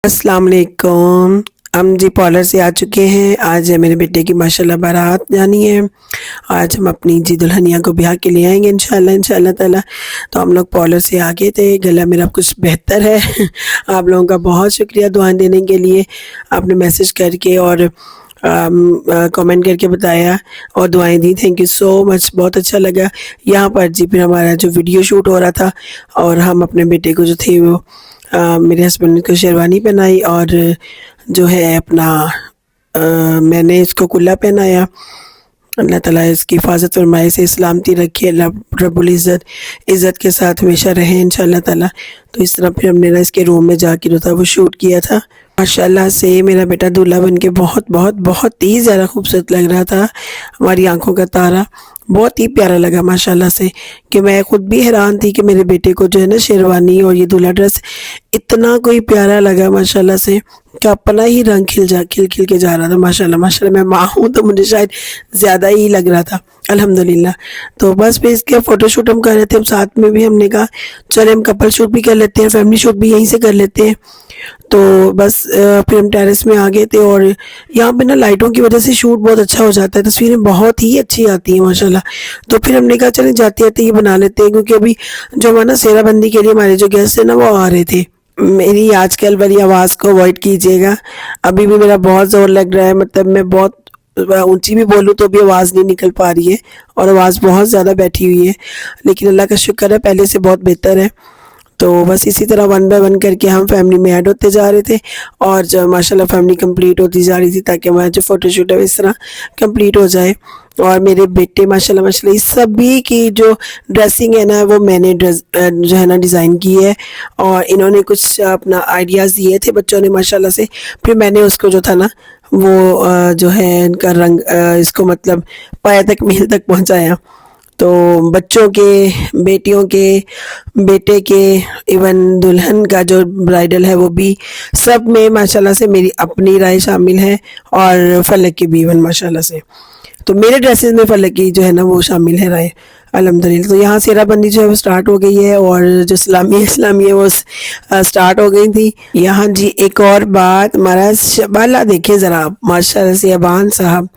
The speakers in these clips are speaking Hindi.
अस्सलाम वालेकुम। हम जी पार्लर से आ चुके हैं। आज है मेरे बेटे की माशाल्लाह बारात जानी है। आज हम अपनी जी दुल्हनिया को ब्याह के लिए आएंगे इंशाल्लाह इंशाल्लाह ताला। तो हम लोग पार्लर से आ गए थे। गला मेरा कुछ बेहतर है। आप लोगों का बहुत शुक्रिया दुआएं देने के लिए। आपने मैसेज करके और कमेंट करके बताया और दुआएं दी। थैंक यू सो मच, बहुत अच्छा लगा। यहाँ पर जी फिर हमारा जो वीडियो शूट हो रहा था और हम अपने बेटे को जो थे वो मेरे हस्बैंड ने को शेरवानी पहनाई और जो है अपना मैंने इसको कुल्ला पहनाया। अल्लाह ताला इसकी हिफाजत फरमाए, से सलामती रखे। अल्लाह रब्बुल इज़्ज़त इज़्ज़त के साथ हमेशा रहे इंशाल्लाह ताला। तो इस तरह फिर हमने ना इसके रूम में जाके जो था वो शूट किया था। माशाल्लाह से मेरा बेटा दूल्हा बन के बहुत बहुत बहुत ही ज़्यादा खूबसूरत लग रहा था। हमारी आंखों का तारा, बहुत ही प्यारा लगा माशाल्लाह से, कि मैं खुद भी हैरान थी कि मेरे बेटे को जो है ना शेरवानी और ये दूल्हा ड्रेस इतना कोई प्यारा लगा माशाल्लाह से, कि अपना ही रंग खिल खिल के जा रहा था। माशाल्लाह माशाल्लाह, मैं माँ हूँ तो मुझे शायद ज़्यादा ही लग रहा था अल्हम्दुलिल्लाह। तो बस फिर इसके फ़ोटोशूट हम कर रहे थे। हम साथ में भी हमने कहा चले हम कपल शूट भी कर लेते हैं, फैमिली शूट भी यहीं से कर लेते हैं। तो बस फिर हम टेरेस में आ गए थे और यहाँ पे ना लाइटों की वजह से शूट बहुत अच्छा हो जाता है, तस्वीरें बहुत ही अच्छी आती हैं माशाल्लाह। तो फिर हमने कहा चले जाते जाते ये बना लेते हैं, क्योंकि अभी जो हमारा सेहराबंदी के लिए हमारे जो गेस्ट है ना वो आ रहे थे। मेरी आजकल वाली आवाज़ को अवॉइड कीजिएगा। अभी भी मेरा बहुत ज़ोर लग रहा है, मतलब मैं बहुत ऊंची भी बोलूँ तो भी आवाज़ नहीं निकल पा रही है और आवाज़ बहुत ज़्यादा बैठी हुई है, लेकिन अल्लाह का शुक्र है पहले से बहुत बेहतर है। तो बस इसी तरह वन बाय वन करके हम फैमिली में ऐड होते जा रहे थे और जब माशाल्लाह फैमिली कंप्लीट होती जा रही थी, ताकि हमारा जो फ़ोटोशूट है इस तरह कंप्लीट हो जाए। और मेरे बेटे माशाल्लाह माशाल्लाह इस सभी की जो ड्रेसिंग है ना वो मैंने ड्रेस जो है ना डिज़ाइन की है, और इन्होंने कुछ अपना आइडियाज़ दिए थे बच्चों ने माशाल्लाह से। फिर मैंने उसको जो था ना वो जो है इनका रंग इसको मतलब पाया तक मील तक पहुंचाया। तो बच्चों के, बेटियों के, बेटे के, इवन दुल्हन का जो ब्राइडल है वो भी, सब में माशाल्लाह से मेरी अपनी राय शामिल है और फलक की भी इवन माशाल्लाह से। तो मेरे ड्रेसेस में फलक की जो है ना वो शामिल है राय अल्हम्दुलिल्लाह। तो यहाँ सेहराबंदी जो है वो स्टार्ट हो गई है और जो सलामी इस्लामी है वो स्टार्ट हो गई थी। यहाँ जी एक और बात, हमारा शबाला देखे ज़रा आप, माशाल्लाह से अबान साहब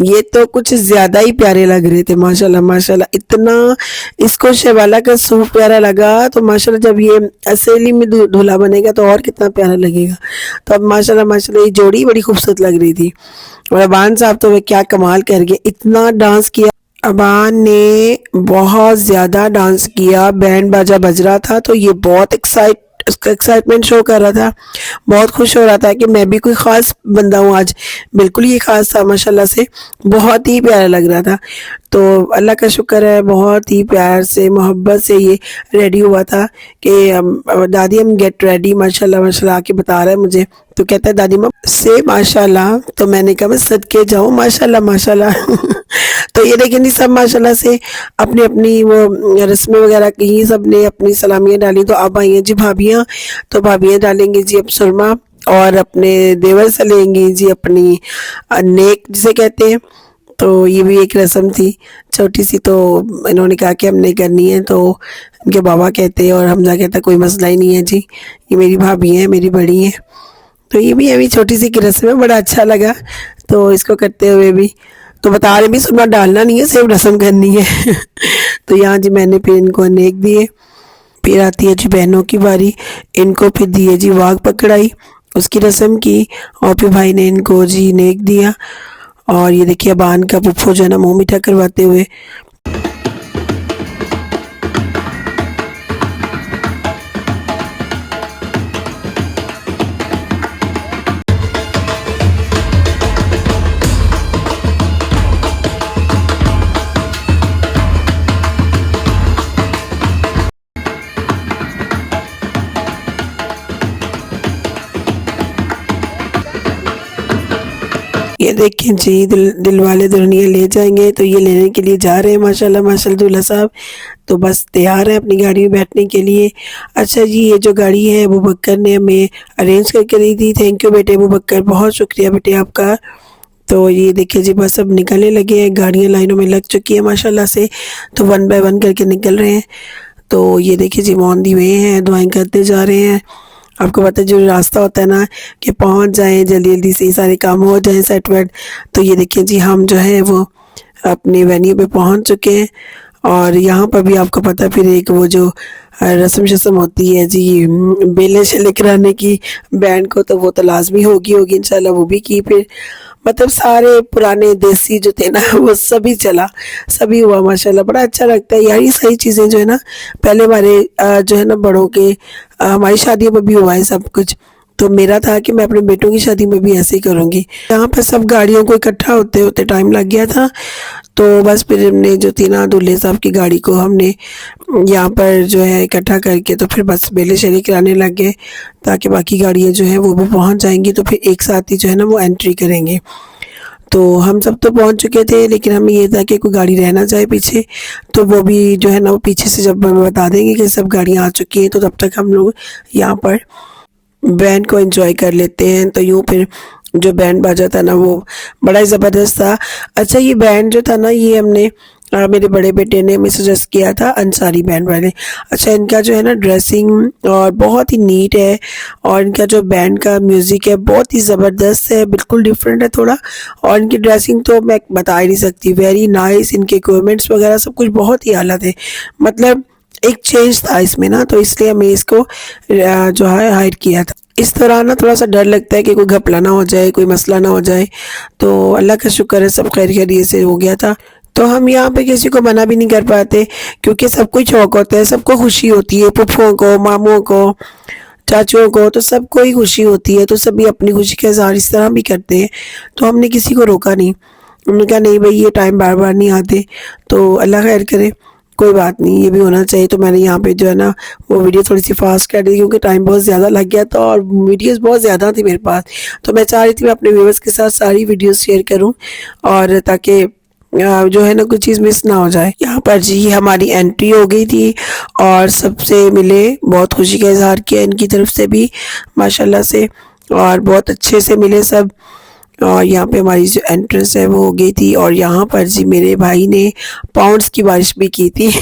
ये तो कुछ ज़्यादा ही प्यारे लग रहे थे माशाल्लाह माशाल्लाह। इतना इसको शबाला का सूट प्यारा लगा, तो माशाल्लाह जब ये असली में दूल्हा बनेगा तो और कितना प्यारा लगेगा। तो अब माशाल्लाह माशाल्लाह ये जोड़ी बड़ी खूबसूरत लग रही थी। और अबान साहब तो वे क्या कमाल कर गए, इतना डांस किया। अबान ने बहुत ज़्यादा डांस किया, बैंड बाजा बज रहा था तो ये बहुत एक्साइटमेंट शो कर रहा था, बहुत खुश हो रहा था कि मैं भी कोई ख़ास बंदा हूँ आज। बिल्कुल ये ख़ास था माशाल्लाह से, बहुत ही प्यारा लग रहा था। तो अल्लाह का शुक्र है बहुत ही प्यार से मोहब्बत से ये रेडी हुआ था कि दादी हम गेट रेडी माशाल्लाह माशाल्लाह आके बता रहा है मुझे। तो कहता है दादी माँ से माशाल्लाह। तो मैंने कहा मैं सदके जाऊँ माशाल्लाह माशाल्लाह। तो ये देखें जी सब माशाल्लाह से अपनी अपनी वो रस्में वगैरह की, सब ने अपनी सलामियाँ डाली। तो अब आई हैं जी भाभियाँ, तो भाभियाँ डालेंगी जी अब सुरमा और अपने देवर से लेंगी जी अपनी नेक जिसे कहते हैं। तो ये भी एक रस्म थी छोटी सी, तो इन्होंने कहा कि हमने करनी है। तो इनके बाबा कहते हैं और हमजा कहता कोई मसला ही नहीं है जी, ये मेरी भाभी हैं, मेरी बड़ी हैं। तो ये भी अभी छोटी सी की रस्म है, बड़ा अच्छा लगा तो इसको करते हुए भी। तो बता रहे भी सुना डालना नहीं है, सिर्फ रस्म करनी है। तो यहाँ जी मैंने फिर इनको नेक दिए। फिर आती है जी बहनों की बारी, इनको फिर दिए जी वाग पकड़ाई, उसकी रस्म की, और फिर भाई ने इनको जी नेक दिया। और ये देखिए बान का पुप्पो जो है ना मुँह मीठा करवाते हुए। ये देखें जी दिल वाले दुल्हनिया ले जाएंगे, तो ये लेने के लिए जा रहे हैं माशाल्लाह माशाल्लाह दूल्हा साहब। तो बस तैयार है अपनी गाड़ी में बैठने के लिए। अच्छा जी ये जो गाड़ी है अबू बकर ने हमें अरेंज करके दी थी। थैंक यू बेटे अबू बकर, बहुत शुक्रिया बेटे आपका। तो ये देखिए जी बस अब निकलने लगे हैं, गाड़ियाँ लाइनों में लग चुकी है माशाल्लाह से। तो वन बाय वन करके निकल रहे हैं। तो ये देखिए जी ऑन दी वे हैं, दुआएं करते जा रहे हैं। आपको पता है जो रास्ता होता है ना कि पहुंच जाएं जल्दी जल्दी से, सारे काम हो जाएं सेट वेट। तो ये देखिए जी हम जो है वो अपने वेन्यू पे पहुंच चुके हैं। और यहाँ पर भी आपको पता है फिर एक वो जो रस्म शस्म होती है जी, बेले शले कराने की बैंड को, तो वो तो लाजमी होगी इंशाल्लाह, वो भी की फिर। मतलब सारे पुराने देसी जो थे ना वो सभी चला, सभी हुआ माशाल्लाह। बड़ा अच्छा लगता है यार, ये सही चीज़ें जो है ना पहले हमारे जो है ना बड़ों के हमारी शादियों में भी हुआ है सब कुछ। तो मेरा था कि मैं अपने बेटों की शादी में भी ऐसे ही करूँगी। यहाँ पर सब गाड़ियों को इकट्ठा होते होते टाइम लग गया था। तो बस फिर हमने जो थी ना दूल्हे साहब की गाड़ी को हमने यहाँ पर जो है इकट्ठा करके तो फिर बस बेले शले कराने लग गए, ताकि बाकी गाड़ियाँ जो है वो भी पहुँच जाएंगी, तो फिर एक साथ ही जो है ना वो एंट्री करेंगे। तो हम सब तो पहुंच चुके थे, लेकिन हमें ये था कि कोई गाड़ी रह ना जाए पीछे। तो वो भी जो है ना वो पीछे से जब हमें बता देंगे कि सब गाड़ियाँ आ चुकी हैं, तो तब तक हम लोग यहाँ पर बैंड को एंजॉय कर लेते हैं। तो यूँ फिर जो बैंड बाजा था ना वो बड़ा ही ज़बरदस्त था। अच्छा ये बैंड जो था ना ये हमने मेरे बड़े बेटे ने हमें सजेस्ट किया था, अंसारी बैंड वाले। अच्छा इनका जो है ना ड्रेसिंग और बहुत ही नीट है, और इनका जो बैंड का म्यूज़िक है बहुत ही ज़बरदस्त है, बिल्कुल डिफरेंट है थोड़ा। और इनकी ड्रेसिंग तो मैं बता ही नहीं सकती, वेरी नाइस। इनके इक्विपमेंट्स वगैरह सब कुछ बहुत ही आला थे, मतलब एक चेंज था इसमें ना, तो इसलिए हमें इसको जो है हायर किया था। इस दौरान ना थोड़ा सा डर लगता है कि कोई घपला ना हो जाए, कोई मसला ना हो जाए। तो अल्लाह का शुक्र है सब खैर खैरियत से हो गया था। तो हम यहाँ पे किसी को मना भी नहीं कर पाते, क्योंकि सबको शौक होता है, सबको खुशी होती है, फूफों को, मामों को, चाचुओं को, तो सबको ही खुशी होती है। तो सभी अपनी खुशी का इजहार इस तरह भी करते हैं। तो हमने किसी को रोका नहीं, हमने कहा नहीं भाई ये टाइम बार बार नहीं आते, तो अल्लाह खैर करे, कोई बात नहीं, ये भी होना चाहिए। तो मैंने यहाँ पे जो है ना वो वीडियो थोड़ी सी फास्ट कर दी, क्योंकि टाइम बहुत ज़्यादा लग गया था और वीडियोस बहुत ज़्यादा थी मेरे पास। तो मैं चाह रही थी मैं अपने व्यूअर्स के साथ सारी वीडियोस शेयर करूँ, और ताकि जो है ना कुछ चीज़ मिस ना हो जाए। यहाँ पर जी हमारी एंट्री हो गई थी और सबसे मिले, बहुत खुशी का इजहार किया इनकी तरफ से भी माशाल्लाह से, और बहुत अच्छे से मिले सब। और यहाँ पे हमारी जो एंट्रेंस है वो हो गई थी। और यहाँ पर जी मेरे भाई ने पाउंड्स की बारिश भी की थी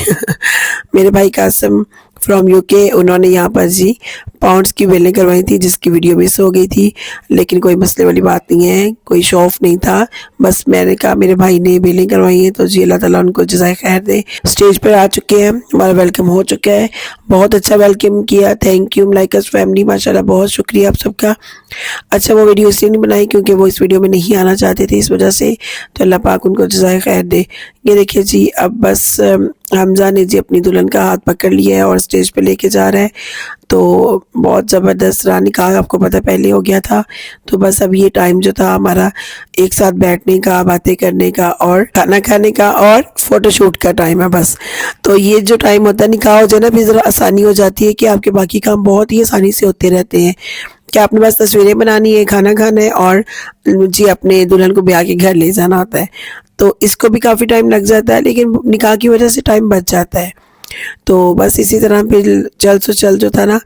मेरे भाई कासम फ्रॉम यूके, उन्होंने यहाँ पर जी पाउंड्स की बेलें करवाई थी, जिसकी वीडियो मिस हो गई थी। लेकिन कोई मसले वाली बात नहीं है, कोई शो ऑफ नहीं था, बस मैंने कहा मेरे भाई ने बेलें करवाई हैं, तो जी अल्लाह ताला उनको जज़ाए खैर दे। स्टेज पर आ चुके हैं, हमारा वेलकम हो चुका है, बहुत अच्छा वेलकम किया, थैंक यू लाइकस फैमिली, माशाल्लाह बहुत शुक्रिया आप सबका। अच्छा वो वीडियो इसलिए नहीं बनाई क्योंकि वो इस वीडियो में नहीं आना चाहते थे, इस वजह से, तो अल्लाह पाक उनको जज़ाए खैर दे। ये देखिए जी अब बस हमजा ने जी अपनी दुल्हन का हाथ पकड़ लिया है और स्टेज पे लेके जा रहा है। तो बहुत ज़बरदस्त रहा, निकाह आपको पता पहले हो गया था। तो बस अब ये टाइम जो था हमारा एक साथ बैठने का, बातें करने का और खाना खाने का और फ़ोटोशूट का टाइम है बस। तो ये जो टाइम होता है निकाह हो जाए ना, फिर ज़रा आसानी हो जाती है कि आपके बाकी काम बहुत ही आसानी से होते रहते हैं, कि आपने बस तस्वीरें बनानी है, खाना खाना है और जी अपने दुल्हन को ब्याह के घर ले जाना होता है। तो इसको भी काफ़ी टाइम लग जाता है, लेकिन निकाह की वजह से टाइम बच जाता है। तो बस इसी तरह फिर चल से चल जो था ना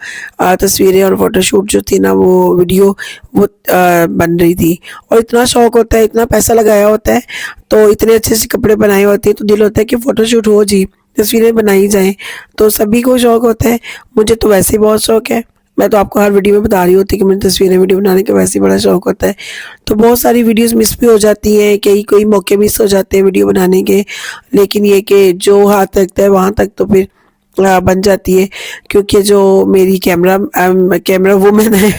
तस्वीरें और फ़ोटोशूट जो थी ना, वो वीडियो वो बन रही थी। और इतना शौक़ होता है, इतना पैसा लगाया होता है, तो इतने अच्छे से कपड़े बनाए होते हैं, तो दिल होता है कि फ़ोटोशूट हो जी, तस्वीरें बनाई जाएँ। तो सभी को शौक़ होता है, मुझे तो वैसे ही बहुत शौक़ है। मैं तो आपको हर वीडियो में बता रही होती कि मुझे तस्वीरें वीडियो बनाने का वैसे ही बड़ा शौक़ होता है। तो बहुत सारी वीडियोस मिस भी हो जाती हैं, कई कोई मौके मिस हो जाते हैं वीडियो बनाने के, लेकिन ये कि जो हाथ लगता है वहाँ तक तो फिर बन जाती है। क्योंकि जो मेरी कैमरा वूमेन है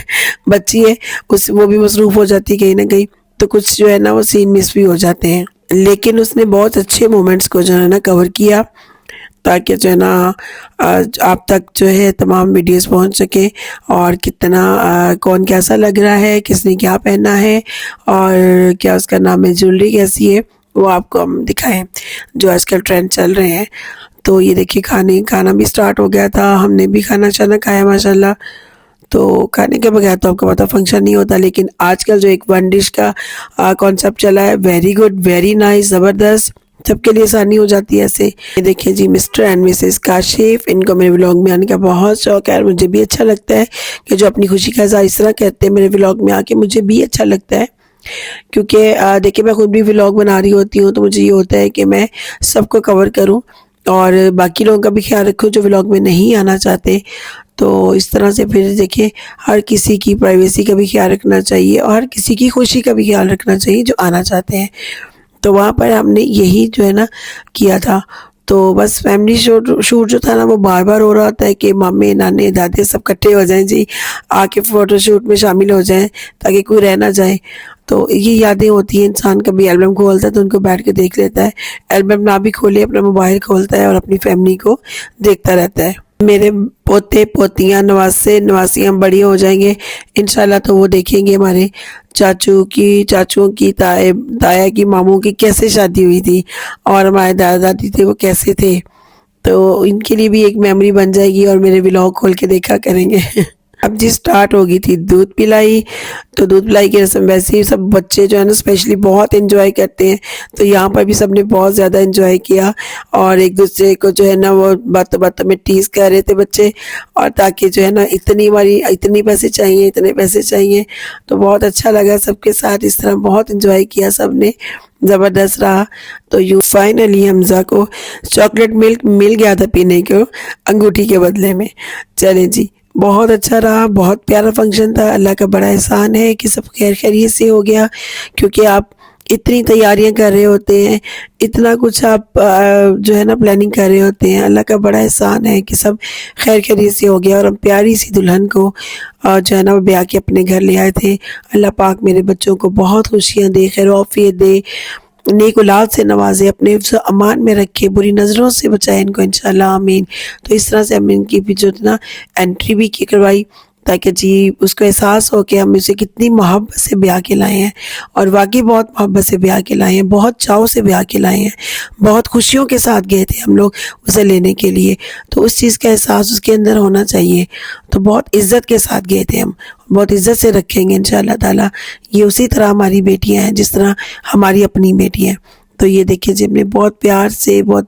बच्ची है, उस वो भी मसरूफ़ हो जाती है कहीं ना कहीं, तो कुछ जो है ना वो सीन मिस भी हो जाते हैं। लेकिन उसने बहुत अच्छे मोमेंट्स को जो है ना कवर किया, ताकि जो है ना आप तक जो है तमाम वीडियोस पहुंच सके, और कितना कौन कैसा लग रहा है, किसने क्या पहना है और क्या उसका नाम है, ज्वेलरी कैसी है, वो आपको हम दिखाएं जो आजकल ट्रेंड चल रहे हैं। तो ये देखिए खाना भी स्टार्ट हो गया था, हमने भी खाना खाया माशाल्लाह। तो खाने के बगैर तो आपको पता फंक्शन नहीं होता, लेकिन आजकल जो एक वन डिश का कॉन्सेप्ट चला है, वेरी गुड, वेरी नाइस, ज़बरदस्त, सबके लिए आसानी हो जाती है ऐसे। ये देखिए जी मिस्टर एंड मिसेस काशिफ, इनको मेरे व्लॉग में आने का बहुत शौक है, और मुझे भी अच्छा लगता है कि जो अपनी खुशी का इज़हार इस तरह करते हैं मेरे व्लॉग में आके, मुझे भी अच्छा लगता है। क्योंकि देखिए मैं खुद भी व्लॉग बना रही होती हूँ, तो मुझे ये होता है कि मैं सबको कवर करूँ और बाकी लोगों का भी ख्याल रखूँ जो व्लॉग में नहीं आना चाहते। तो इस तरह से फिर देखिए हर किसी की प्राइवेसी का भी ख्याल रखना चाहिए और हर किसी की खुशी का भी ख्याल रखना चाहिए जो आना चाहते हैं। तो वहाँ पर हमने यही जो है ना किया था। तो बस फैमिली शूट जो था ना वो बार-बार हो रहा होता है कि मामे, नाने, दादी सब इकट्ठे हो जाएँ जी, आके फ़ोटोशूट में शामिल हो जाएँ ताकि कोई रह ना जाए। तो ये यादें होती हैं, इंसान कभी एल्बम खोलता है तो उनको बैठ के देख लेता है। एल्बम ना भी खोले अपना मोबाइल खोलता है और अपनी फैमिली को देखता रहता है। मेरे पोते पोतियाँ नवासे नवासियाँ बड़ी हो जाएंगे इंशाल्लाह, तो वो देखेंगे हमारे चाचुओं की ताया की मामू की कैसे शादी हुई थी और हमारे दादा दादी थे वो कैसे थे। तो इनके लिए भी एक मेमोरी बन जाएगी और मेरे व्लॉग खोल के देखा करेंगे। अब जी स्टार्ट हो गई थी दूध पिलाई, तो दूध पिलाई की रस्म वैसे ही सब बच्चे जो है ना स्पेशली बहुत एंजॉय करते हैं। तो यहाँ पर भी सबने बहुत ज़्यादा एंजॉय किया और एक दूसरे को जो है ना वो बातों बातों में टीज कर रहे थे बच्चे, और ताकि जो है ना इतनी पैसे चाहिए, इतने पैसे चाहिए। तो बहुत अच्छा लगा सबके साथ, इस तरह बहुत एंजॉय किया सबने, ज़बरदस्त रहा। तो यूँ फाइनली हमज़ा को चॉकलेट मिल्क मिल गया था पीने को अंगूठी के बदले में। चलें जी, बहुत अच्छा रहा, बहुत प्यारा फंक्शन था। अल्लाह का बड़ा एहसान है कि सब खैर खैरियत से हो गया, क्योंकि आप इतनी तैयारियां कर रहे होते हैं, इतना कुछ आप जो है ना प्लानिंग कर रहे होते हैं। अल्लाह का बड़ा एहसान है कि सब खैर खैरियत से हो गया और हम प्यारी सी दुल्हन को जो है ना वो ब्याह के अपने घर ले आए थे। अल्लाह पाक मेरे बच्चों को बहुत खुशियाँ दे, खैर आफियत दे, नेक औलाद से नवाजे, अपने हिफ्ज़ अमान में रखे, बुरी नज़रों से बचाए इनको इंशाल्लाह आमीन। तो इस तरह से हम इनकी भी जो ना एंट्री भी की करवाई, ताकि जी उसको एहसास हो कि हम इसे कितनी मोहब्बत से ब्याह के लाए हैं, और वाकई बहुत मोहब्बत से ब्याह के लाए हैं, बहुत चाव से ब्याह के लाए हैं, बहुत खुशियों के साथ गए थे हम लोग उसे लेने के लिए। तो उस चीज़ का एहसास उसके अंदर होना चाहिए। तो बहुत इज़्ज़त के साथ गए थे हम, बहुत इज़्ज़त से रखेंगे इंशाअल्लाह ताला। ये उसी तरह हमारी बेटियां हैं जिस तरह हमारी अपनी बेटी हैं। तो ये देखिए जी हमने बहुत प्यार से, बहुत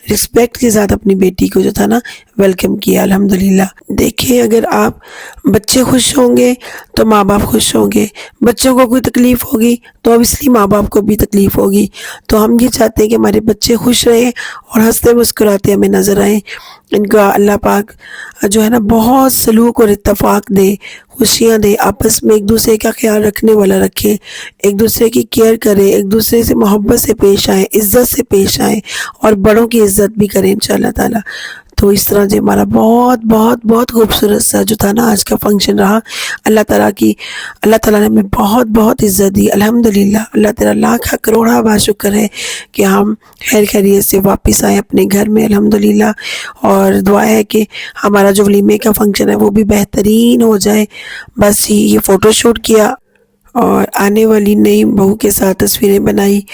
रिस्पेक्ट के साथ अपनी बेटी को जो था ना वेलकम किया अल्हम्दुलिल्लाह। देखिए अगर आप बच्चे खुश होंगे तो माँ बाप खुश होंगे, बच्चों को कोई तकलीफ़ होगी तो ऑब्वियसली माँ बाप को भी तकलीफ़ होगी। तो हम ये चाहते हैं कि हमारे बच्चे खुश रहें और हंसते मुस्कुराते हमें नज़र आएँ। इनका अल्लाह पाक जो है ना बहुत सलूक और इत्तफ़ाक़ दे, खुशियाँ दे, आपस में एक दूसरे का ख्याल रखने वाला रखे, एक दूसरे की केयर करे, एक दूसरे से मोहब्बत से पेश आए, इज़्ज़त से पेश आए और बड़ों की इज़्ज़त भी करें इंशाअल्लाह ताला। तो इस तरह जो हमारा बहुत बहुत बहुत खूबसूरत सा जो था ना आज का फंक्शन रहा। अल्लाह ताला ने हमें बहुत बहुत इज़्ज़त दी अल्हम्दुलिल्लाह। अल्लाह तेरा लाख करोड़ा बा शुक्र है कि हम खैर खैरियत से वापस आए अपने घर में अल्हम्दुलिल्लाह। और दुआ है कि हमारा जो वलीमे का फंक्शन है वो भी बेहतरीन हो जाए। बस ये फ़ोटोशूट किया और आने वाली नई बहू के साथ तस्वीरें बनाई,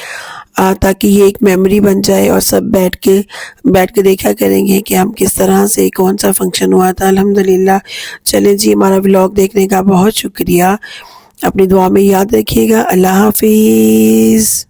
ताकि ये एक मेमोरी बन जाए और सब बैठ के देखा करेंगे कि हम किस तरह से कौन सा फंक्शन हुआ था अल्हम्दुलिल्लाह। चलें जी, हमारा व्लॉग देखने का बहुत शुक्रिया। अपनी दुआ में याद रखिएगा। अल्लाह हाफिज़।